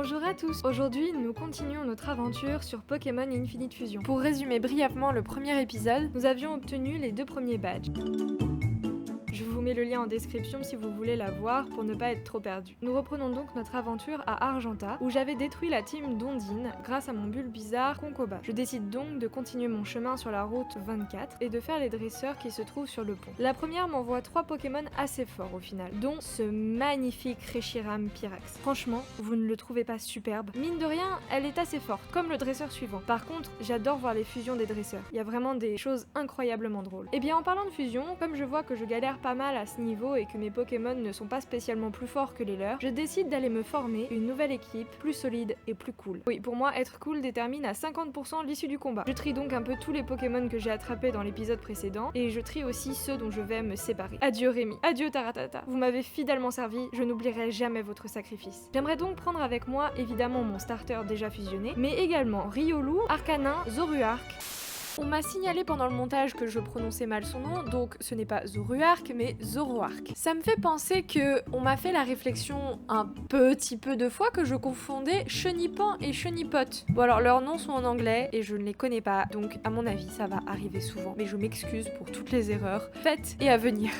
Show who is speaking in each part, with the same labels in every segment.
Speaker 1: Bonjour à tous. Aujourd'hui, nous continuons notre aventure sur Pokémon Infinite Fusion. Pour résumer brièvement le premier épisode, nous avions obtenu les 2 premiers badges. Je vous mets le lien en description si vous voulez la voir pour ne pas être trop perdu. Nous reprenons donc notre aventure à Argenta, où j'avais détruit la team d'Ondine grâce à mon Bulbizarre Concoba. Je décide donc de continuer mon chemin sur la route 24 et de faire les dresseurs qui se trouvent sur le pont. La première m'envoie 3 Pokémon assez forts au final, dont ce magnifique Reshiram Pyrax. Franchement, vous ne le trouvez pas superbe? Mine de rien, elle est assez forte, comme le dresseur suivant. Par contre, j'adore voir les fusions des dresseurs. Il y a vraiment des choses incroyablement drôles. Et bien en parlant de fusion, comme je vois que je galère pas mal à ce niveau et que mes Pokémon ne sont pas spécialement plus forts que les leurs, je décide d'aller me former une nouvelle équipe plus solide et plus cool. Oui, pour moi, être cool détermine à 50% l'issue du combat. Je trie donc un peu tous les Pokémon que j'ai attrapés dans l'épisode précédent et je trie aussi ceux dont je vais me séparer. Adieu Rémi, adieu Taratata. Vous m'avez fidèlement servi, je n'oublierai jamais votre sacrifice. J'aimerais donc prendre avec moi évidemment mon starter déjà fusionné, mais également Riolu, Arcanin, Zoruark. On m'a signalé pendant le montage que je prononçais mal son nom, donc ce n'est pas Zoruark mais Zoroark. Ça me fait penser que on m'a fait la réflexion un petit peu de fois que je confondais Chenipan et Chenipot. Bon alors leurs noms sont en anglais et je ne les connais pas, donc à mon avis ça va arriver souvent, mais je m'excuse pour toutes les erreurs faites et à venir.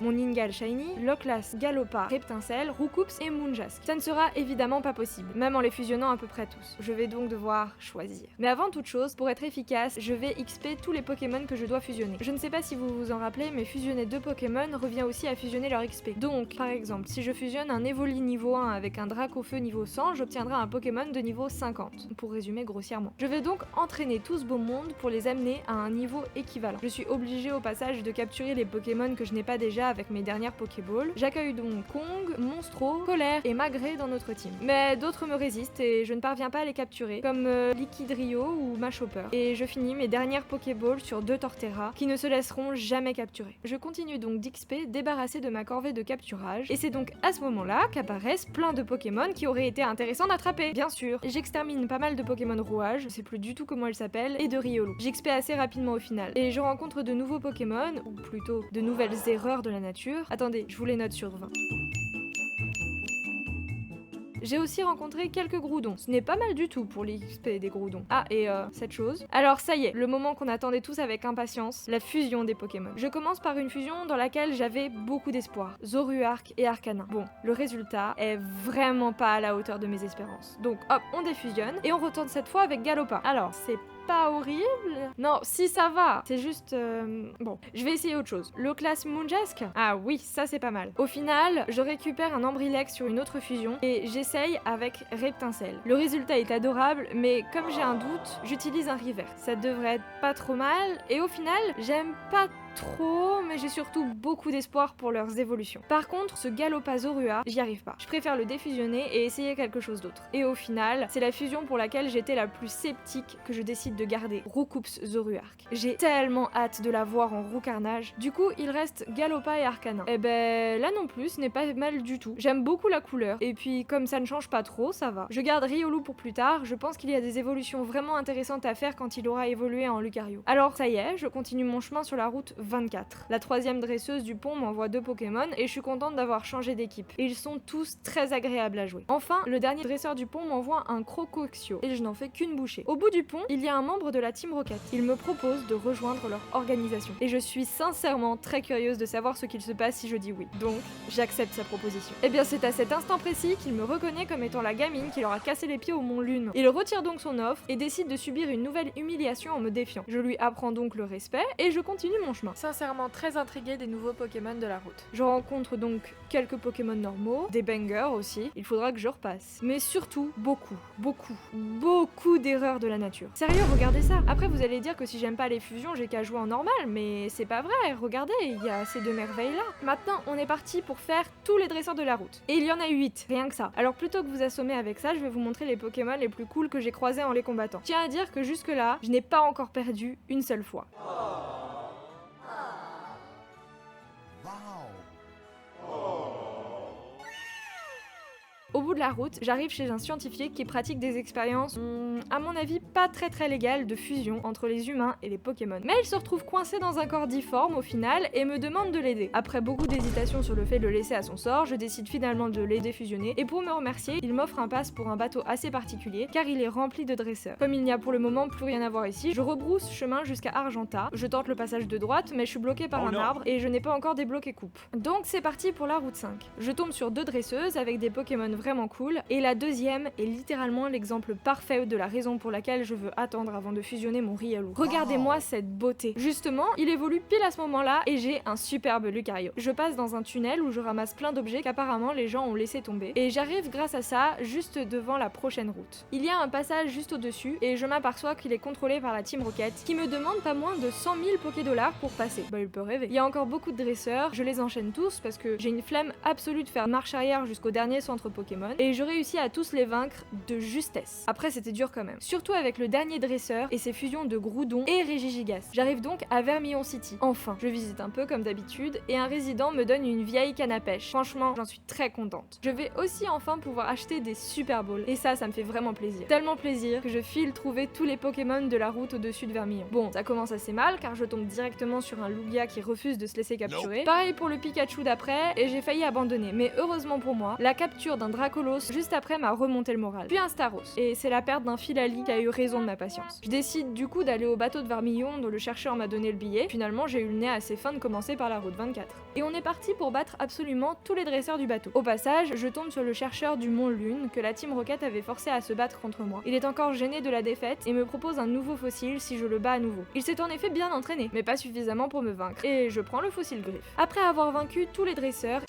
Speaker 1: Mon Ningal Shiny, Loclas, Galopa, Reptincelle, Roucoups et Moonjask. Ça ne sera évidemment pas possible, même en les fusionnant à peu près tous. Je vais donc devoir choisir. Mais avant toute chose, pour être efficace, je vais XP tous les Pokémon que je dois fusionner. Je ne sais pas si vous vous en rappelez, mais fusionner 2 Pokémon revient aussi à fusionner leur XP. Donc, par exemple, si je fusionne un Evoli niveau 1 avec un Dracofeu niveau 100, j'obtiendrai un Pokémon de niveau 50, pour résumer grossièrement. Je vais donc entraîner tout ce beau monde pour les amener à un niveau équivalent. Je suis obligée au passage de capturer les Pokémon que je n'ai pas déjà avec mes dernières Pokéballs. J'accueille donc Kong, Monstro, Colère et Magret dans notre team. Mais d'autres me résistent et je ne parviens pas à les capturer, comme Liquidrio ou Machopper. Et je finis mes dernières Pokéballs sur 2 Torterra qui ne se laisseront jamais capturer. Je continue donc d'XP débarrassé de ma corvée de capturage et c'est donc à ce moment-là qu'apparaissent plein de Pokémon qui auraient été intéressants d'attraper. Bien sûr, j'extermine pas mal de Pokémon rouage, je sais plus du tout comment elles s'appellent, et de Riolu. J'XP assez rapidement au final. Et je rencontre de nouveaux Pokémon, ou plutôt de nouvelles erreurs de la nature. Attendez, je vous les note sur 20. J'ai aussi rencontré quelques Groudons. Ce n'est pas mal du tout pour l'XP des Groudons. Ah, et cette chose. Alors ça y est, le moment qu'on attendait tous avec impatience, la fusion des Pokémon. Je commence par une fusion dans laquelle j'avais beaucoup d'espoir. Zoruark et Arcanin. Bon, le résultat est vraiment pas à la hauteur de mes espérances. Donc hop, on défusionne et on retourne cette fois avec Galopa. Alors, c'est pas horrible. Non, si ça va. C'est juste... Bon, je vais essayer autre chose. Loclas Moonjask. Ah oui, ça c'est pas mal. Au final, je récupère un Ambrilex sur une autre fusion et j'essaye avec Reptincelle. Le résultat est adorable, mais comme j'ai un doute, j'utilise un Rivers. Ça devrait être pas trop mal et au final, j'aime pas trop, mais j'ai surtout beaucoup d'espoir pour leurs évolutions. Par contre, ce Galopa Zorua, j'y arrive pas. Je préfère le défusionner et essayer quelque chose d'autre. Et au final, c'est la fusion pour laquelle j'étais la plus sceptique que je décide de garder, Roucoups Zoruark. J'ai tellement hâte de la voir en roux carnage. Du coup, il reste Galopa et Arcanin. Et ben là non plus, ce n'est pas mal du tout. J'aime beaucoup la couleur, et puis comme ça ne change pas trop, ça va. Je garde Riolu pour plus tard, je pense qu'il y a des évolutions vraiment intéressantes à faire quand il aura évolué en Lucario. Alors ça y est, je continue mon chemin sur la route 24. La 3e dresseuse du pont m'envoie 2 Pokémon et je suis contente d'avoir changé d'équipe. Ils sont tous très agréables à jouer. Enfin, le dernier dresseur du pont m'envoie un Crocoxio et je n'en fais qu'une bouchée. Au bout du pont, il y a un membre de la Team Rocket. Il me propose de rejoindre leur organisation. Et je suis sincèrement très curieuse de savoir ce qu'il se passe si je dis oui. Donc, j'accepte sa proposition. Et bien c'est à cet instant précis qu'il me reconnaît comme étant la gamine qui leur a cassé les pieds au Mont Lune. Il retire donc son offre et décide de subir une nouvelle humiliation en me défiant. Je lui apprends donc le respect et je continue mon chemin. Sincèrement très intriguée des nouveaux Pokémon de la route. Je rencontre donc quelques Pokémon normaux, des bangers aussi, il faudra que je repasse. Mais surtout, beaucoup d'erreurs de la nature. Sérieux, regardez ça. Après vous allez dire que si j'aime pas les fusions, j'ai qu'à jouer en normal, mais c'est pas vrai, regardez, il y a ces 2 merveilles là. Maintenant, on est parti pour faire tous les dresseurs de la route. Et il y en a 8, rien que ça. Alors plutôt que vous assommer avec ça, je vais vous montrer les Pokémon les plus cool que j'ai croisés en les combattant. Je tiens à dire que jusque là, je n'ai pas encore perdu une seule fois. Au bout de la route, j'arrive chez un scientifique qui pratique des expériences, à mon avis pas très légales, de fusion entre les humains et les Pokémon. Mais il se retrouve coincé dans un corps difforme au final et me demande de l'aider. Après beaucoup d'hésitation sur le fait de le laisser à son sort, je décide finalement de l'aider fusionner et pour me remercier, il m'offre un pass pour un bateau assez particulier car il est rempli de dresseurs. Comme il n'y a pour le moment plus rien à voir ici, je rebrousse chemin jusqu'à Argenta. Je tente le passage de droite mais je suis bloqué par un arbre et je n'ai pas encore débloqué coupe. Donc c'est parti pour la route 5. Je tombe sur 2 dresseuses avec des Pokémon vraiment cool et la deuxième est littéralement l'exemple parfait de la raison pour laquelle je veux attendre avant de fusionner mon Riolu. Regardez-moi cette beauté. Justement, il évolue pile à ce moment-là et j'ai un superbe Lucario. Je passe dans un tunnel où je ramasse plein d'objets qu'apparemment les gens ont laissé tomber et j'arrive grâce à ça juste devant la prochaine route. Il y a un passage juste au-dessus et je m'aperçois qu'il est contrôlé par la Team Rocket qui me demande pas moins de 100 000 Pokédollars pour passer. Bah il peut rêver. Il y a encore beaucoup de dresseurs, je les enchaîne tous parce que j'ai une flemme absolue de faire marche arrière jusqu'au dernier centre Pokémon et je réussis à tous les vaincre de justesse. Après c'était dur quand même. Surtout avec le dernier dresseur et ses fusions de Groudon et Régigigas. J'arrive donc à Vermillon City. Enfin, je visite un peu comme d'habitude et un résident me donne une vieille canne à pêche. Franchement, j'en suis très contente. Je vais aussi enfin pouvoir acheter des Super Balls et ça me fait vraiment plaisir. Tellement plaisir que je file trouver tous les Pokémon de la route au-dessus de Vermillon. Bon, ça commence assez mal car je tombe directement sur un Lugia qui refuse de se laisser capturer. Pareil pour le Pikachu d'après et j'ai failli abandonner. Mais heureusement pour moi, la capture d'un Dracolos juste après m'a remonté le moral. Puis un Staros. Et c'est la perte d'un Filali qui a eu raison de ma patience. Je décide du coup d'aller au bateau de Vermillon dont le chercheur m'a donné le billet. Finalement, j'ai eu le nez assez fin de commencer par la route 24. Et on est parti pour battre absolument tous les dresseurs du bateau. Au passage, je tombe sur le chercheur du Mont Lune que la Team Rocket avait forcé à se battre contre moi. Il est encore gêné de la défaite et me propose un nouveau fossile si je le bats à nouveau. Il s'est en effet bien entraîné, mais pas suffisamment pour me vaincre. Et je prends le fossile griffe. Après avoir vaincu tous les dresseurs,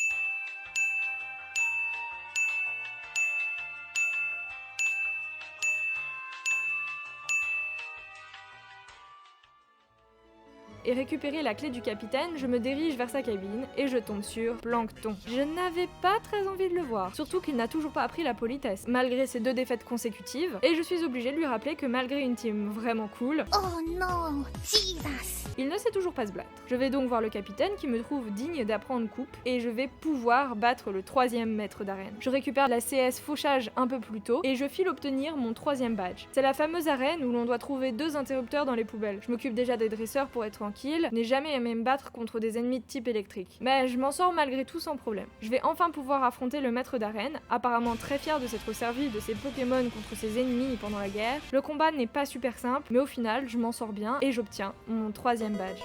Speaker 1: et récupérer la clé du capitaine, je me dirige vers sa cabine et je tombe sur Plankton. Je n'avais pas très envie de le voir, surtout qu'il n'a toujours pas appris la politesse, malgré ses 2 défaites consécutives, et je suis obligée de lui rappeler que malgré une team vraiment cool,
Speaker 2: Oh non, Jesus!
Speaker 1: il ne sait toujours pas se battre. Je vais donc voir le capitaine qui me trouve digne d'apprendre coupe, et je vais pouvoir battre le 3e maître d'arène. Je récupère la CS Fauchage un peu plus tôt, et je file obtenir mon 3e badge. C'est la fameuse arène où l'on doit trouver 2 interrupteurs dans les poubelles. Je m'occupe déjà des dresseurs pour être tranquille, n'ai jamais aimé me battre contre des ennemis de type électrique. Mais je m'en sors malgré tout sans problème. Je vais enfin pouvoir affronter le maître d'arène, apparemment très fier de s'être servi de ses Pokémon contre ses ennemis pendant la guerre. Le combat n'est pas super simple, mais au final, je m'en sors bien et j'obtiens mon 3e badge.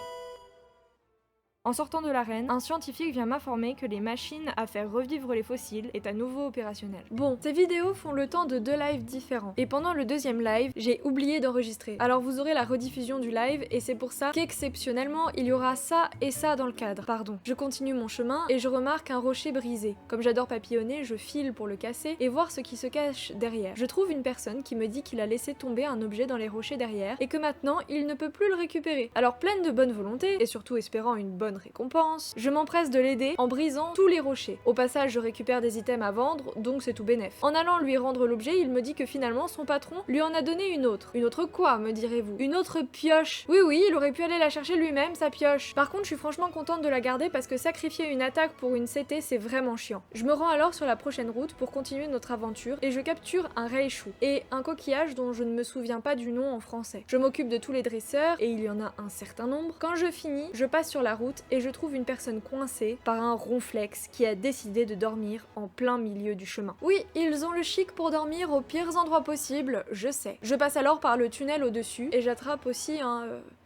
Speaker 1: En sortant de l'arène, un scientifique vient m'informer que les machines à faire revivre les fossiles est à nouveau opérationnelle. Bon, ces vidéos font le temps de 2 lives différents, et pendant le 2e live, j'ai oublié d'enregistrer. Alors vous aurez la rediffusion du live, et c'est pour ça qu'exceptionnellement, il y aura ça et ça dans le cadre. Pardon. Je continue mon chemin, et je remarque un rocher brisé. Comme j'adore papillonner, je file pour le casser, et voir ce qui se cache derrière. Je trouve une personne qui me dit qu'il a laissé tomber un objet dans les rochers derrière, et que maintenant, il ne peut plus le récupérer. Alors pleine de bonne volonté, et surtout espérant une bonne récompense, je m'empresse de l'aider en brisant tous les rochers. Au passage, je récupère des items à vendre, donc c'est tout bénef. En allant lui rendre l'objet, il me dit que finalement son patron lui en a donné une autre. Une autre quoi, me direz-vous? Une autre pioche. Oui, il aurait pu aller la chercher lui-même, sa pioche. Par contre, je suis franchement contente de la garder parce que sacrifier une attaque pour une CT, c'est vraiment chiant. Je me rends alors sur la prochaine route pour continuer notre aventure et je capture un Raichu et un coquillage dont je ne me souviens pas du nom en français. Je m'occupe de tous les dresseurs et il y en a un certain nombre. Quand je finis, je passe sur la route et je trouve une personne coincée par un ronflex qui a décidé de dormir en plein milieu du chemin. Oui, ils ont le chic pour dormir aux pires endroits possibles, je sais. Je passe alors par le tunnel au-dessus et j'attrape aussi un...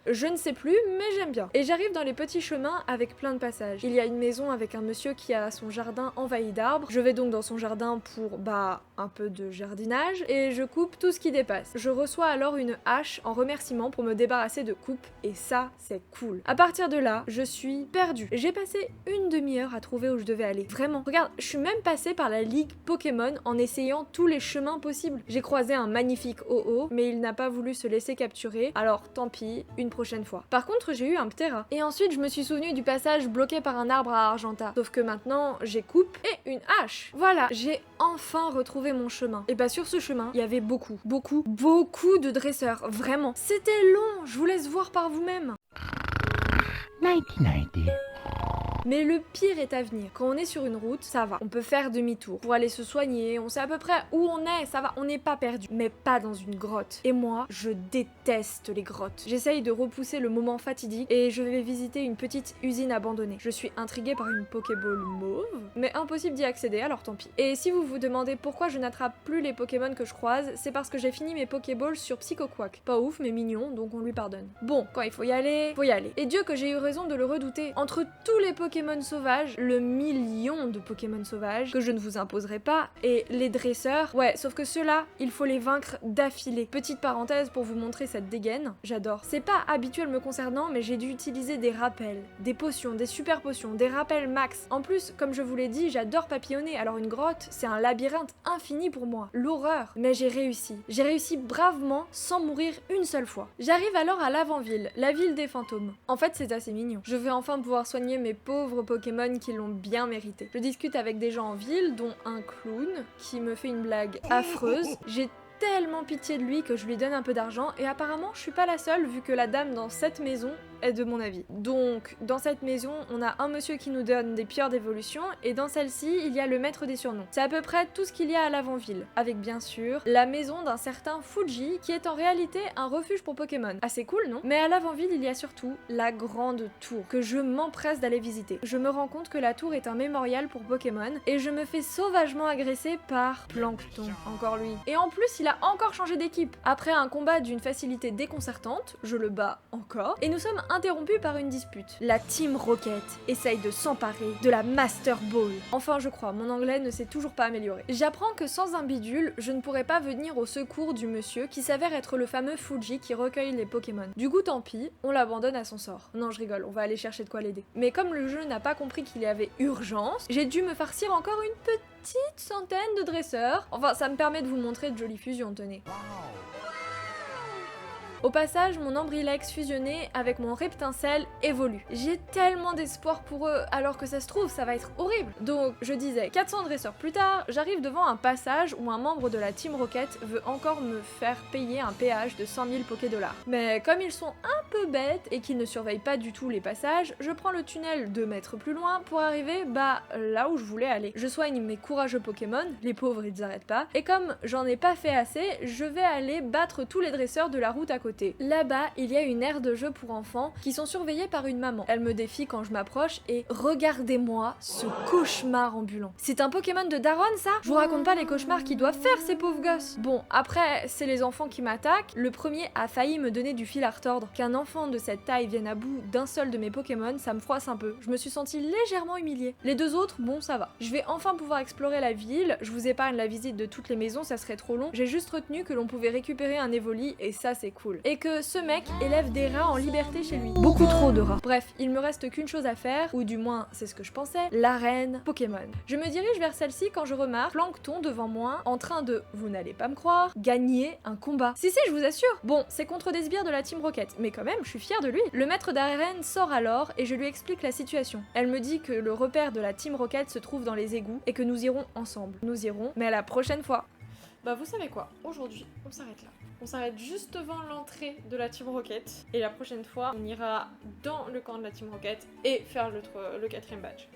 Speaker 1: Je ne sais plus, mais j'aime bien. Et j'arrive dans les petits chemins avec plein de passages. Il y a une maison avec un monsieur qui a son jardin envahi d'arbres. Je vais donc dans son jardin pour, un peu de jardinage. Et je coupe tout ce qui dépasse. Je reçois alors une hache en remerciement pour me débarrasser de coupe. Et ça, c'est cool. À partir de là, je suis perdue. J'ai passé une demi-heure à trouver où je devais aller. Vraiment. Regarde, je suis même passée par la ligue Pokémon en essayant tous les chemins possibles. J'ai croisé un magnifique Ho-Oh, mais il n'a pas voulu se laisser capturer. Alors tant pis, une prochaine fois. Par contre, j'ai eu un Ptera. Et ensuite, je me suis souvenu du passage bloqué par un arbre à Argenta. Sauf que maintenant, j'ai coupe et une hache. Voilà, j'ai enfin retrouvé mon chemin. Et sur ce chemin, il y avait beaucoup de dresseurs. Vraiment. C'était long, je vous laisse voir par vous-même.
Speaker 2: 90.
Speaker 1: Mais le pire est à venir. Quand on est sur une route, ça va. On peut faire demi-tour pour aller se soigner, on sait à peu près où on est, ça va, on n'est pas perdu. Mais pas dans une grotte. Et moi, je déteste les grottes. J'essaye de repousser le moment fatidique et je vais visiter une petite usine abandonnée. Je suis intriguée par une Pokéball mauve, mais impossible d'y accéder, alors tant pis. Et si vous vous demandez pourquoi je n'attrape plus les Pokémon que je croise, c'est parce que j'ai fini mes Pokéballs sur Psychoquack. Pas ouf, mais mignon, donc on lui pardonne. Bon, quand il faut y aller, faut y aller. Et Dieu que j'ai eu raison de le redouter. Entre tous les Pokémon sauvages, le million de Pokémon sauvages, que je ne vous imposerai pas, et les dresseurs, ouais, sauf que ceux-là, il faut les vaincre d'affilée. Petite parenthèse pour vous montrer cette dégaine, j'adore. C'est pas habituel me concernant, mais j'ai dû utiliser des rappels, des potions, des super potions, des rappels max. En plus, comme je vous l'ai dit, j'adore papillonner, alors une grotte, c'est un labyrinthe infini pour moi. L'horreur. Mais j'ai réussi. J'ai réussi bravement, sans mourir une seule fois. J'arrive alors à l'Avant-Ville, la ville des fantômes. En fait, c'est assez mignon. Je vais enfin pouvoir soigner mes pauvres Pokémon qui l'ont bien mérité. Je discute avec des gens en ville, dont un clown, qui me fait une blague affreuse. J'ai tellement pitié de lui que je lui donne un peu d'argent et apparemment je suis pas la seule vu que la dame dans cette maison est de mon avis. Donc dans cette maison on a un monsieur qui nous donne des pierres d'évolution et dans celle-ci il y a le maître des surnoms. C'est à peu près tout ce qu'il y a à l'Avant-Ville, avec bien sûr la maison d'un certain Fuji qui est en réalité un refuge pour Pokémon. Assez cool non? Mais à l'Avant-Ville il y a surtout la grande tour que je m'empresse d'aller visiter. Je me rends compte que la tour est un mémorial pour Pokémon et je me fais sauvagement agresser par Plankton, encore lui. Et en plus il a encore changé d'équipe. Après un combat d'une facilité déconcertante, je le bats encore, et nous sommes interrompus par une dispute. La Team Rocket essaye de s'emparer de la Master Ball. Enfin je crois, mon anglais ne s'est toujours pas amélioré. J'apprends que sans un bidule, je ne pourrais pas venir au secours du monsieur qui s'avère être le fameux Fuji qui recueille les Pokémon. Du coup tant pis, on l'abandonne à son sort. Non je rigole, on va aller chercher de quoi l'aider. Mais comme le jeu n'a pas compris qu'il y avait urgence, j'ai dû me farcir encore une petite centaine de dresseurs. Enfin, ça me permet de vous montrer de jolies fusions, tenez. Au passage, mon Ambrilex fusionné avec mon Reptincelle évolue. J'ai tellement d'espoir pour eux, alors que ça se trouve, ça va être horrible. Donc, je disais, 400 dresseurs plus tard, j'arrive devant un passage où un membre de la Team Rocket veut encore me faire payer un péage de 100 000 Pokédollars. Mais comme ils sont un peu bêtes et qu'ils ne surveillent pas du tout les passages, je prends le tunnel 2 mètres plus loin pour arriver, là où je voulais aller. Je soigne mes courageux Pokémon, les pauvres ils arrêtent pas, et comme j'en ai pas fait assez, je vais aller battre tous les dresseurs de la route à côté. Là-bas, il y a une aire de jeu pour enfants qui sont surveillés par une maman. Elle me défie quand je m'approche et regardez-moi ce cauchemar ambulant. C'est un Pokémon de Daron ça? Je vous raconte pas les cauchemars qu'ils doivent faire ces pauvres gosses. Bon, après, c'est les enfants qui m'attaquent. Le premier a failli me donner du fil à retordre. Qu'un enfant de cette taille vienne à bout d'un seul de mes Pokémon, ça me froisse un peu. Je me suis sentie légèrement humiliée. Les deux autres, bon, ça va. Je vais enfin pouvoir explorer la ville. Je vous épargne la visite de toutes les maisons, ça serait trop long. J'ai juste retenu que l'on pouvait récupérer un Evoli et ça c'est cool. Et que ce mec élève des rats en liberté chez lui. Beaucoup trop de rats. Bref, il me reste qu'une chose à faire, ou du moins c'est ce que je pensais, l'arène Pokémon. Je me dirige vers celle-ci quand je remarque Plankton devant moi, en train de, vous n'allez pas me croire, gagner un combat. Si, je vous assure. Bon, c'est contre des sbires de la Team Rocket, mais quand même, je suis fière de lui. Le maître d'arène sort alors et je lui explique la situation. Elle me dit que le repère de la Team Rocket se trouve dans les égouts et que nous irons ensemble. Nous irons, mais à la prochaine fois. Bah vous savez quoi, aujourd'hui, on s'arrête là. On s'arrête juste devant l'entrée de la Team Rocket. Et la prochaine fois, on ira dans le camp de la Team Rocket et faire le 4e badge.